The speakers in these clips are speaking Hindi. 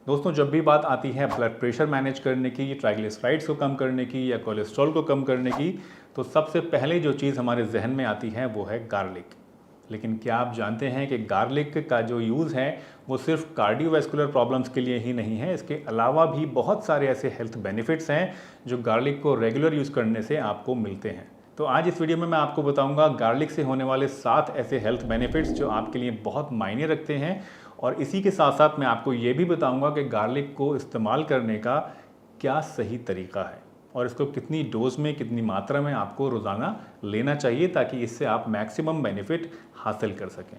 दोस्तों, जब भी बात आती है ब्लड प्रेशर मैनेज करने की, ट्राइग्लिसराइड्स को कम करने की या कोलेस्ट्रॉल को कम करने की, तो सबसे पहले जो चीज़ हमारे जहन में आती है वो है गार्लिक। लेकिन क्या आप जानते हैं कि गार्लिक का जो यूज़ है वो सिर्फ कार्डियोवैस्कुलर प्रॉब्लम्स के लिए ही नहीं है, इसके अलावा भी बहुत सारे ऐसे हेल्थ बेनिफिट्स हैं जो गार्लिक को रेगुलर यूज़ करने से आपको मिलते हैं। तो आज इस वीडियो में मैं आपको बताऊंगा गार्लिक से होने वाले 7 ऐसे हेल्थ बेनिफिट्स जो आपके लिए बहुत मायने रखते हैं, और इसी के साथ साथ मैं आपको ये भी बताऊंगा कि गार्लिक को इस्तेमाल करने का क्या सही तरीका है और इसको कितनी डोज में, कितनी मात्रा में आपको रोज़ाना लेना चाहिए ताकि इससे आप मैक्सिमम बेनिफिट हासिल कर सकें।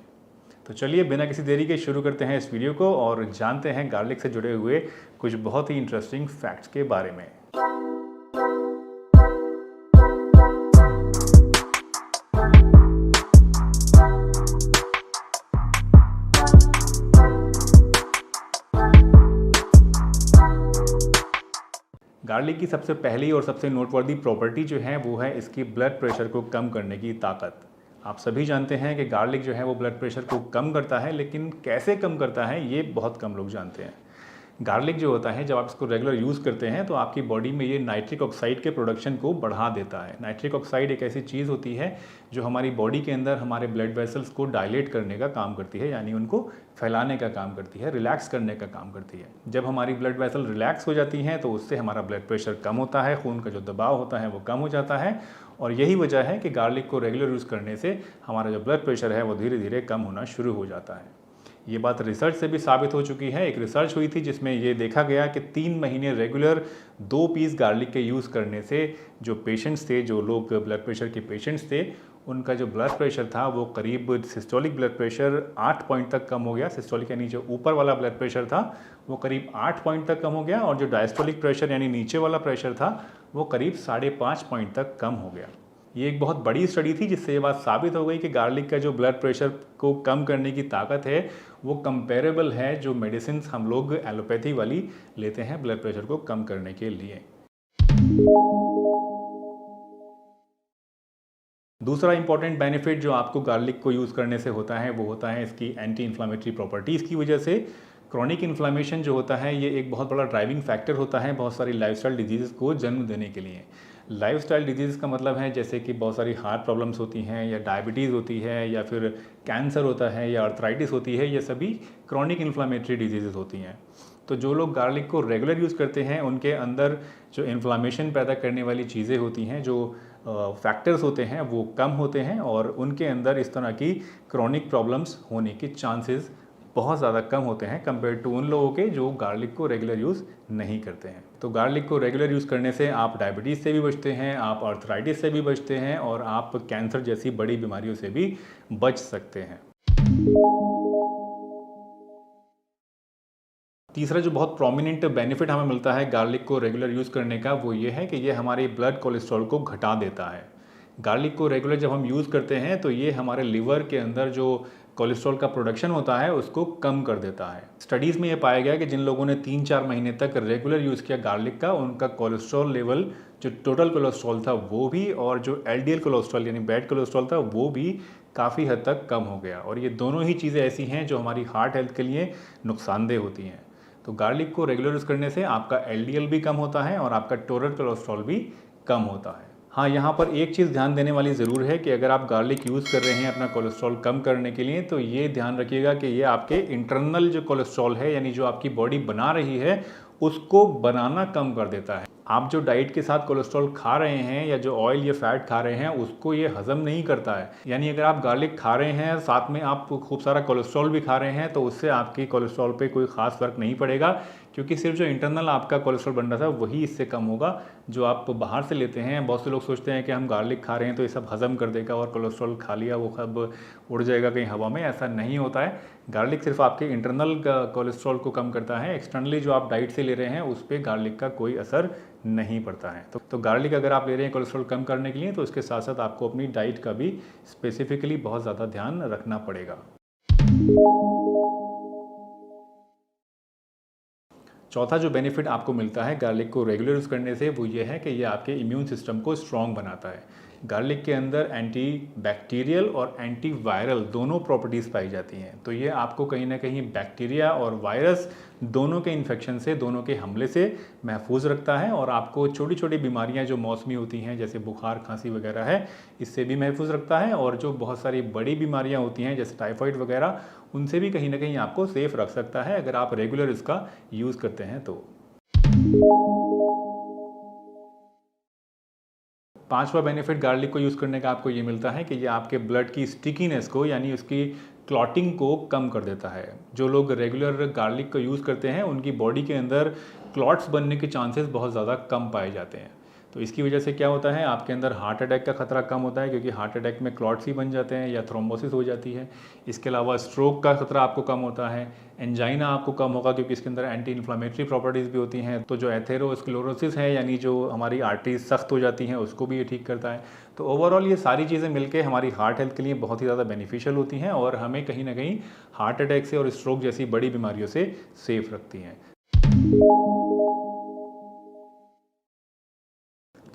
तो चलिए बिना किसी देरी के शुरू करते हैं इस वीडियो को और जानते हैं गार्लिक से जुड़े हुए कुछ बहुत ही इंटरेस्टिंग फैक्ट्स के बारे में। गार्लिक की सबसे पहली और सबसे नोटवर्दी प्रॉपर्टी जो है वो है इसकी ब्लड प्रेशर को कम करने की ताकत। आप सभी जानते हैं कि गार्लिक जो है वो ब्लड प्रेशर को कम करता है, लेकिन कैसे कम करता है ये बहुत कम लोग जानते हैं। गार्लिक जो होता है, जब आप इसको रेगुलर यूज़ करते हैं तो आपकी बॉडी में ये नाइट्रिक ऑक्साइड के प्रोडक्शन को बढ़ा देता है। नाइट्रिक ऑक्साइड एक ऐसी चीज़ होती है जो हमारी बॉडी के अंदर हमारे ब्लड वेसल्स को डायलेट करने का काम करती है, यानी उनको फैलाने का काम करती है, रिलैक्स करने का काम करती है। जब हमारी ब्लड वेसल रिलैक्स हो जाती हैं तो उससे हमारा ब्लड प्रेशर कम होता है, खून का जो दबाव होता है वो कम हो जाता है, और यही वजह है कि गार्लिक को रेगुलर यूज़ करने से हमारा जो ब्लड प्रेशर है वो धीरे धीरे कम होना शुरू हो जाता है। ये बात रिसर्च से भी साबित हो चुकी है। एक रिसर्च हुई थी जिसमें ये देखा गया कि 3 महीने रेगुलर 2 पीस गार्लिक के यूज़ करने से जो पेशेंट्स थे, जो लोग ब्लड प्रेशर के पेशेंट्स थे, उनका जो ब्लड प्रेशर था वो करीब सिस्टोलिक ब्लड प्रेशर 8 पॉइंट तक कम हो गया। सिस्टोलिक यानी जो ऊपर वाला ब्लड प्रेशर था वो करीब 8 पॉइंट तक कम हो गया, और जो डायस्टोलिक प्रेशर यानी नीचे वाला प्रेशर था वो करीब 5.5 पॉइंट तक कम हो गया। ये एक बहुत बड़ी स्टडी थी जिससे ये बात साबित हो गई कि गार्लिक का जो ब्लड प्रेशर को कम करने की ताकत है वो कंपेरेबल है जो मेडिसिन हम लोग एलोपैथी वाली लेते हैं ब्लड प्रेशर को कम करने के लिए। दूसरा इंपॉर्टेंट बेनिफिट जो आपको गार्लिक को यूज़ करने से होता है वो होता है इसकी एंटी इन्फ्लामेटरी प्रॉपर्टीज़ की वजह से। क्रॉनिक इन्फ्लामेशन जो होता है ये एक बहुत बड़ा ड्राइविंग फैक्टर होता है बहुत सारी लाइफस्टाइल डिजीज़ को जन्म देने के लिए। लाइफस्टाइल डिजीज़ का मतलब है जैसे कि बहुत सारी हार्ट प्रॉब्लम्स होती हैं, या डायबिटीज़ होती है, या फिर कैंसर होता है, या आर्थराइटिस होती है, ये सभी क्रॉनिक इन्फ्लामेटरी डिजीज़ होती हैं। तो जो लोग गार्लिक को रेगुलर यूज़ करते हैं उनके अंदर जो इन्फ्लामेशन पैदा करने वाली चीज़ें होती हैं, जो फैक्टर्स होते हैं, वो कम होते हैं, और उनके अंदर इस तरह की क्रॉनिक प्रॉब्लम्स होने के चांसेस बहुत ज़्यादा कम होते हैं कंपेयर टू उन लोगों के जो गार्लिक को रेगुलर यूज़ नहीं करते हैं। तो गार्लिक को रेगुलर यूज़ करने से आप डायबिटीज़ से भी बचते हैं, आप आर्थराइटिस से भी बचते हैं, और आप कैंसर जैसी बड़ी बीमारियों से भी बच सकते हैं। तीसरा जो बहुत प्रोमिनेंट बेनिफिट हमें मिलता है गार्लिक को रेगुलर यूज़ करने का वो ये है कि ये हमारे ब्लड कोलेस्ट्रॉल को घटा देता है। गार्लिक को रेगुलर जब हम यूज़ करते हैं तो ये हमारे लिवर के अंदर जो कोलेस्ट्रॉल का प्रोडक्शन होता है उसको कम कर देता है। स्टडीज़ में ये पाया गया कि जिन लोगों ने 3-4 महीने तक रेगुलर यूज़ किया गार्लिक का, उनका कोलेस्ट्रॉल लेवल, जो टोटल कोलेस्ट्रॉल था वो भी, और जो एलडीएल कोलेस्ट्रॉल यानी बैड कोलेस्ट्रॉल था वो भी काफ़ी हद तक कम हो गया। और ये दोनों ही चीज़ें ऐसी हैं जो हमारी हार्ट हेल्थ के लिए नुकसानदेह होती हैं। तो गार्लिक को रेगुलर यूज़ करने से आपका एलडीएल भी कम होता है और आपका टोटल कोलेस्ट्रॉल भी कम होता है। हाँ, यहाँ पर एक चीज़ ध्यान देने वाली ज़रूर है कि अगर आप गार्लिक यूज़ कर रहे हैं अपना कोलेस्ट्रॉल कम करने के लिए, तो ये ध्यान रखिएगा कि ये आपके इंटरनल जो कोलेस्ट्रॉल है, यानी जो आपकी बॉडी बना रही है, उसको बनाना कम कर देता है। आप जो डाइट के साथ कोलेस्ट्रॉल खा रहे हैं या जो ऑयल या फैट खा रहे हैं उसको ये हज़म नहीं करता है। यानी अगर आप गार्लिक खा रहे हैं साथ में आप खूब सारा कोलेस्ट्रॉल भी खा रहे हैं तो उससे आपकी कोलेस्ट्रॉल पे कोई ख़ास फ़र्क नहीं पड़ेगा, क्योंकि सिर्फ जो इंटरनल आपका कोलेस्ट्रॉल बन रहा था वही इससे कम होगा। जो आप बाहर से लेते हैं, बहुत से लोग सोचते हैं कि हम गार्लिक खा रहे हैं तो ये सब हज़म कर देगा और कोलेस्ट्रॉल खा लिया वो सब उड़ जाएगा कहीं हवा में, ऐसा नहीं होता है। गार्लिक सिर्फ आपके इंटरनल कोलेस्ट्रॉल को कम करता है, एक्सटर्नली जो आप डाइट से ले रहे हैं उस पर गार्लिक का कोई असर नहीं पड़ता है। तो गार्लिक अगर आप ले रहे हैं कोलेस्ट्रॉल कम करने के लिए, तो इसके साथ साथ आपको अपनी डाइट का भी स्पेसिफिकली बहुत ज़्यादा ध्यान रखना पड़ेगा। चौथा जो बेनिफिट आपको मिलता है गार्लिक को रेगुलर यूज़ करने से वो ये है कि ये आपके इम्यून सिस्टम को स्ट्रॉन्ग बनाता है। गार्लिक के अंदर एंटी बैक्टीरियल और एंटी वायरल दोनों प्रॉपर्टीज़ पाई जाती हैं। तो ये आपको कहीं ना कहीं बैक्टीरिया और वायरस दोनों के इन्फेक्शन से, दोनों के हमले से महफूज रखता है और आपको छोटी छोटी बीमारियां जो मौसमी होती हैं जैसे बुखार, खांसी वगैरह है, इससे भी महफूज रखता है। और जो बहुत सारी बड़ी बीमारियां होती हैं जैसे टाइफाइड वगैरह, उनसे भी कहीं ना कहीं आपको सेफ रख सकता है अगर आप रेगुलर इसका यूज़ करते हैं तो। पांचवा बेनिफिट गार्लिक को यूज़ करने का आपको ये मिलता है कि ये आपके ब्लड की स्टिकीनेस को, यानी उसकी क्लॉटिंग को कम कर देता है। जो लोग रेगुलर गार्लिक को यूज़ करते हैं उनकी बॉडी के अंदर क्लॉट्स बनने के चांसेस बहुत ज़्यादा कम पाए जाते हैं। तो इसकी वजह से क्या होता है, आपके अंदर हार्ट अटैक का खतरा कम होता है, क्योंकि हार्ट अटैक में क्लॉट्स ही बन जाते हैं या थ्रोम्बोसिस हो जाती है। इसके अलावा स्ट्रोक का खतरा आपको कम होता है, एंजाइना आपको कम होगा क्योंकि इसके अंदर एंटी इन्फ्लामेटरी प्रॉपर्टीज़ भी होती हैं। तो जो एथेरोस्क्लेरोसिस है, यानी जो हमारी आर्टरीज सख्त हो जाती हैं, उसको भी ये ठीक करता है। तो ओवरऑल ये सारी चीज़ें मिलकर हमारी हार्ट हेल्थ के लिए बहुत ही ज़्यादा बेनिफिशियल होती हैं और हमें कहीं ना कहीं हार्ट अटैक से और स्ट्रोक जैसी बड़ी बीमारियों से सेफ रखती हैं।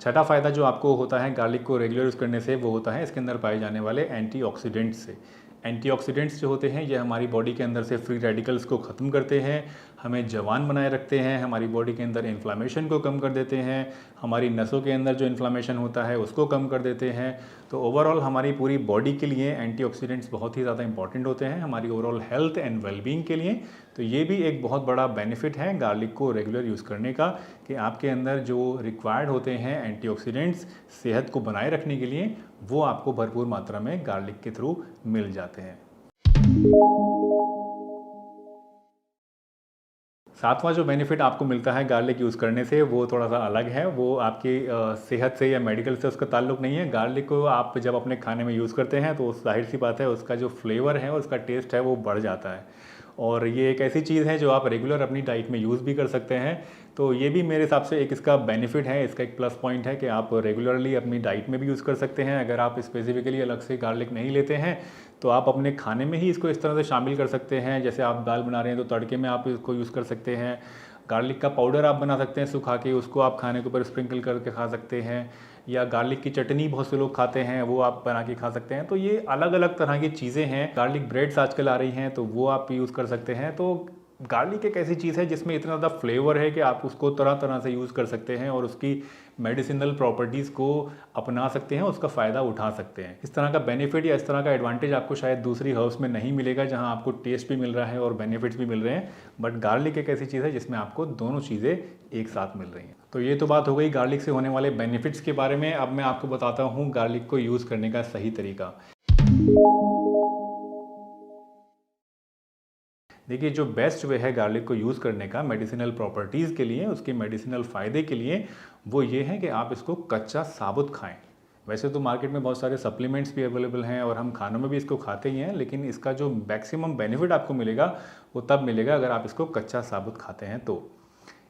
छठा फ़ायदा जो आपको होता है गार्लिक को रेगुलर यूज़ करने से, वो होता है इसके अंदर पाए जाने वाले एंटीऑक्सीडेंट्स से। एंटीऑक्सीडेंट्स जो होते हैं ये हमारी बॉडी के अंदर से फ्री रेडिकल्स को ख़त्म करते हैं, हमें जवान बनाए रखते हैं, हमारी बॉडी के अंदर इन्फ्लामेशन को कम कर देते हैं, हमारी नसों के अंदर जो इन्फ्लामेशन होता है उसको कम कर देते हैं। तो ओवरऑल हमारी पूरी बॉडी के लिए एंटीऑक्सीडेंट्स बहुत ही ज़्यादा इंपॉर्टेंट होते हैं हमारी ओवरऑल हेल्थ एंड वेलबींग के लिए। तो ये भी एक बहुत बड़ा बेनिफिट है गार्लिक को रेगुलर यूज़ करने का, कि आपके अंदर जो रिक्वायर्ड होते हैं एंटीऑक्सीडेंट्स सेहत को बनाए रखने के लिए, वो आपको भरपूर मात्रा में गार्लिक के थ्रू मिल जाते हैं। सातवां जो बेनिफिट आपको मिलता है गार्लिक यूज़ करने से, वो थोड़ा सा अलग है। वो आपकी सेहत से या मेडिकल से उसका ताल्लुक नहीं है। गार्लिक को आप जब अपने खाने में यूज़ करते हैं तो जाहिर सी बात है उसका जो फ्लेवर है, उसका टेस्ट है, वो बढ़ जाता है। और ये एक ऐसी चीज़ है जो आप रेगुलर अपनी डाइट में यूज़ भी कर सकते हैं। तो ये भी मेरे हिसाब से एक इसका बेनिफिट है, इसका एक प्लस पॉइंट है कि आप रेगुलरली अपनी डाइट में भी यूज़ कर सकते हैं। अगर आप स्पेसिफिकली अलग से गार्लिक नहीं लेते हैं तो आप अपने खाने में ही इसको इस तरह से शामिल कर सकते हैं। जैसे आप दाल बना रहे हैं तो तड़के में आप इसको यूज़ कर सकते हैं। गार्लिक का पाउडर आप बना सकते हैं सुखा के, उसको आप खाने के ऊपर स्प्रिंकल करके खा सकते हैं। या गार्लिक की चटनी बहुत से लोग खाते हैं, वो आप बना के खा सकते हैं। तो ये अलग अलग तरह की चीज़ें हैं। गार्लिक ब्रेड्स आजकल आ रही हैं तो वो आप यूज़ कर सकते हैं। तो गार्लिक एक ऐसी चीज़ है जिसमें इतना ज़्यादा फ्लेवर है कि आप उसको तरह तरह से यूज़ कर सकते हैं और उसकी मेडिसिनल प्रॉपर्टीज़ को अपना सकते हैं, उसका फ़ायदा उठा सकते हैं। इस तरह का बेनिफिट या इस तरह का एडवांटेज आपको शायद दूसरी हर्ब्स में नहीं मिलेगा, जहां आपको टेस्ट भी मिल रहा है और बेनिफिट्स भी मिल रहे हैं। बट गार्लिक एक ऐसी चीज़ है जिसमें आपको दोनों चीज़ें एक साथ मिल रही हैं। तो ये तो बात हो गई गार्लिक से होने वाले बेनिफिट्स के बारे में। अब मैं आपको बताता हूँ गार्लिक को यूज़ करने का सही तरीका। देखिए, जो बेस्ट वे है गार्लिक को यूज़ करने का मेडिसिनल प्रॉपर्टीज़ के लिए, उसके मेडिसिनल फ़ायदे के लिए, वो ये है कि आप इसको कच्चा साबुत खाएं। वैसे तो मार्केट में बहुत सारे सप्लीमेंट्स भी अवेलेबल हैं और हम खानों में भी इसको खाते ही हैं, लेकिन इसका जो मैक्सिमम बेनिफिट आपको मिलेगा वो तब मिलेगा अगर आप इसको कच्चा साबुत खाते हैं। तो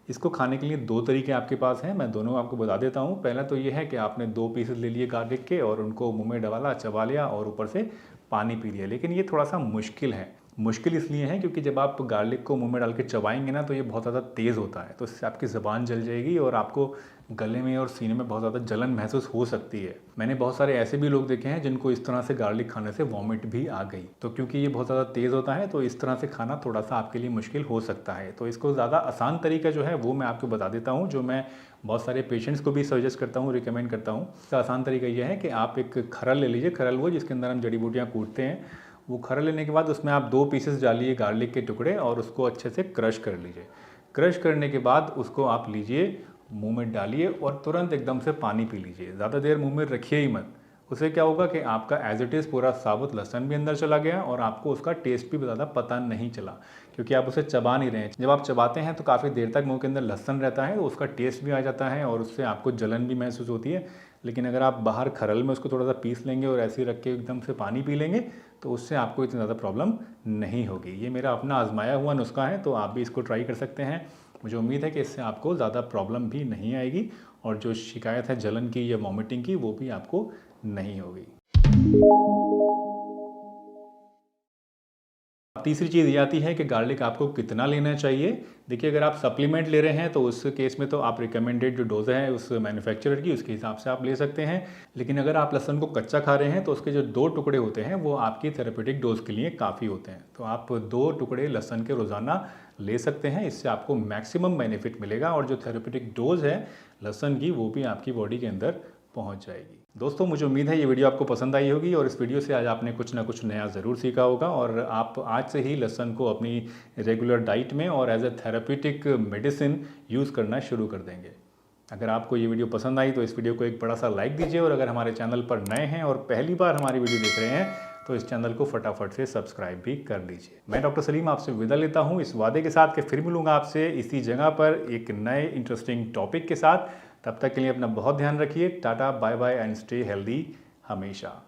इसको खाने के लिए दो तरीके आपके पास हैं, मैं दोनों आपको बता देता हूँ। पहला तो ये है कि आपने 2 पीसेस ले लिए गार्लिक के और उनको मुँह में डाला, चबा लिया और ऊपर से पानी पी लिया। लेकिन ये थोड़ा सा मुश्किल है। मुश्किल इसलिए है क्योंकि जब आप गार्लिक को मुंह में डाल के चबाएंगे ना तो ये बहुत ज़्यादा तेज़ होता है, तो इससे आपकी ज़बान जल जाएगी और आपको गले में और सीने में बहुत ज़्यादा जलन महसूस हो सकती है। मैंने बहुत सारे ऐसे भी लोग देखे हैं जिनको इस तरह से गार्लिक खाने से वॉमिट भी आ गई। तो क्योंकि ये बहुत ज़्यादा तेज़ होता है तो इस तरह से खाना थोड़ा सा आपके लिए मुश्किल हो सकता है। तो इसको ज़्यादा आसान तरीका जो है वो मैं आपको बता देता हूँ, जो मैं बहुत सारे पेशेंट्स को भी सजेस्ट करता हूँ, रिकमेंड करता हूँ। इसका आसान तरीका यह है कि आप एक खरल ले लीजिए। खरल वो जिसके अंदर हम जड़ी बूटियाँ कूटते हैं, वो खरल लेने के बाद उसमें आप 2 पीसेस डालिए गार्लिक के टुकड़े और उसको अच्छे से क्रश कर लीजिए। क्रश करने के बाद उसको आप लीजिए, मुंह में डालिए और तुरंत एकदम से पानी पी लीजिए। ज़्यादा देर मुंह में रखिए ही मत। उससे क्या होगा कि आपका एज इट इज़ पूरा साबुत लहसुन भी अंदर चला गया और आपको उसका टेस्ट भी ज़्यादा पता नहीं चला, क्योंकि आप उसे चबा नहीं रहे हैं। जब आप चबाते हैं तो काफ़ी देर तक मुंह के अंदर लहसुन रहता है, तो उसका टेस्ट भी आ जाता है और उससे आपको जलन भी महसूस होती है। लेकिन अगर आप बाहर खरल में उसको थोड़ा सा पीस लेंगे और ऐसे ही रख के एकदम से पानी पी लेंगे तो उससे आपको इतनी ज़्यादा प्रॉब्लम नहीं होगी। ये मेरा अपना आजमाया हुआ नुस्खा है, तो आप भी इसको ट्राई कर सकते हैं। मुझे उम्मीद है कि इससे आपको ज़्यादा प्रॉब्लम भी नहीं आएगी और जो शिकायत है जलन की या वॉमिटिंग की, वो भी आपको नहीं होगी। तीसरी चीज़ ये आती है कि गार्लिक आपको कितना लेना चाहिए। देखिए, अगर आप सप्लीमेंट ले रहे हैं तो उस केस में तो आप रिकमेंडेड जो डोज़ है उस मैन्युफैक्चरर की, उसके हिसाब से आप ले सकते हैं। लेकिन अगर आप लहसुन को कच्चा खा रहे हैं तो उसके जो 2 टुकड़े होते हैं वो आपकी थेरेपेटिक डोज़ के लिए काफ़ी होते हैं। तो आप 2 टुकड़े लहसुन के रोज़ाना ले सकते हैं, इससे आपको मैक्सिमम बेनिफिट मिलेगा और जो थेरेपेटिक डोज़ है लहसुन की वो भी आपकी बॉडी के अंदर पहुंच जाएगी। दोस्तों, मुझे उम्मीद है ये वीडियो आपको पसंद आई होगी और इस वीडियो से आज आपने कुछ ना कुछ नया ज़रूर सीखा होगा और आप आज से ही लहसुन को अपनी रेगुलर डाइट में और as a therapeutic medicine use करना शुरू कर देंगे। अगर आपको ये वीडियो पसंद आई तो इस वीडियो को एक बड़ा सा लाइक दीजिए और अगर हमारे चैनल पर नए हैं और पहली बार हमारी वीडियो देख रहे हैं तो इस चैनल को फटाफट से सब्सक्राइब भी कर लीजिए। मैं डॉक्टर सलीम आपसे विदा लेता हूँ इस वादे के साथ कि फिर मिलूंगा आपसे इसी जगह पर एक नए इंटरेस्टिंग टॉपिक के साथ। तब तक के लिए अपना बहुत ध्यान रखिए। टाटा, bye bye and stay healthy हमेशा।